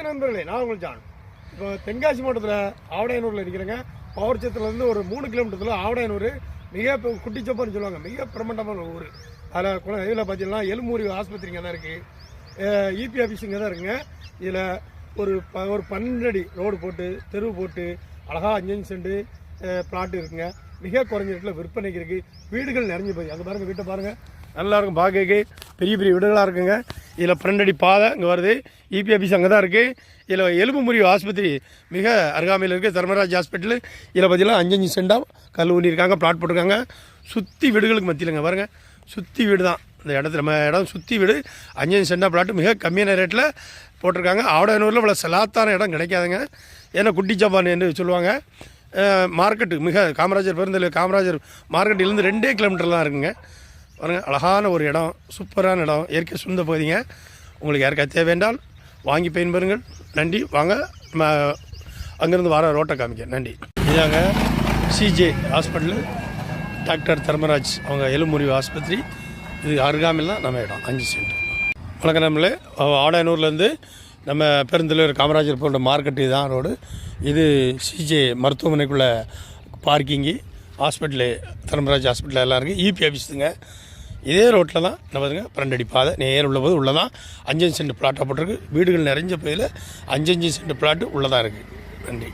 நண்பர்களே, நான் உங்கள் ஜான். இப்போ தென்காசி மாவட்டத்தில் ஆவடையனூரில் இருக்கிறேங்க. பவர்ச்சத்திலேருந்து ஒரு 3 கிலோமீட்டரில் ஆவடையனூர் மிக குட்டிச்சொப்பன்னு சொல்லுவாங்க. மிக பிரமாண்டமான ஊர். அதில் இதில் பார்த்தீங்கன்னா எலும்பூரி ஆஸ்பத்திரி இங்கே தான் இருக்குது. இபி ஆஃபீஸ் இங்கே தான் இருக்குங்க. இதில் ஒரு 12 அடி ரோடு போட்டு தெருவு போட்டு அழகாக 5 சென்ட் பிளாட்டு இருக்குங்க. மிக குறைஞ்ச இடத்துல விற்பனைக்கு இருக்குது. வீடுகள் நிறைஞ்சு போய் அங்கே பாருங்கள், வீட்டை பாருங்கள், நல்லா இருக்கும் பார்க்க. பெரிய பெரிய வீடுகளாக இருக்குங்க. இதில் 12 அடி பாதை இங்கே வருது. இபி ஆஃபீஸ் அங்கே தான் இருக்குது. இதில் எலும்பு முறிவு ஆஸ்பத்திரி மிக அருகாமையில் இருக்குது. தர்மராஜ் ஹாஸ்பிட்டலு. இதில் பார்த்தீங்கன்னா 5 சென்டாக கல் ஊனியிருக்காங்க, பிளாட் போட்டிருக்காங்க. சுற்றி வீடுகளுக்கு மத்தியிலங்க பாருங்கள், சுற்றி வீடு தான் இந்த இடத்துல. நம்ம இடம் சுற்றி வீடு 5 சென்டா பிளாட்டு மிக கம்மியான ரேட்டில் போட்டிருக்காங்க. ஆவடையனூரில் இவ்வளோ செலாத்தான இடம் கிடைக்காதுங்க. ஏன்னா குட்டிச்சப்பான் என்று சொல்லுவாங்க. மார்க்கெட்டு மிக காமராஜர் பெருந்தல் காமராஜர் மார்க்கெட்டிலேருந்து 2 கிலோமீட்டர் தான் இருக்குங்க. பாருங்கள், அழகான ஒரு இடம், சூப்பரான இடம், இயற்கை சுந்த பகுதிங்க. உங்களுக்கு யாருக்கா தேவையென்றால் வாங்கி பயன்பெறுங்கள். நன்றி. வாங்க அங்கேருந்து வர ரோட்டை காமிக்க. நன்றி. இதாங்க சிஜே ஹாஸ்பிட்டலு, டாக்டர் தர்மராஜ் அவங்க எலும்புமுறிவு ஆஸ்பத்திரி. இது அருகாமையில் தான் நம்ம இடம். 5 சென்ட். வணக்கம் நம்மளே. ஆவடையனூர்லேருந்து நம்ம பெருந்தலைவர் காமராஜர் போன்ற மார்க்கெட்டு தான் ரோடு. இது சிஜே மருத்துவமனைக்குள்ளே பார்க்கிங்கு, ஹாஸ்பிட்டலு தர்மராஜ் ஹாஸ்பிட்டல் எல்லாம் இருக்குது. இபி ஆஃபீஸுங்க. இதே ரோட்டில் தான் நம்ம 12 அடி பாதை நேர் உள்ள போது உள்ளதான் 5 சென்ட் பிளாட்டாக போட்டிருக்கு. வீடுகள் நிறைஞ்ச பகுதியில் 5 சென்ட் பிளாட்டு உள்ளதாக இருக்குது. நன்றி.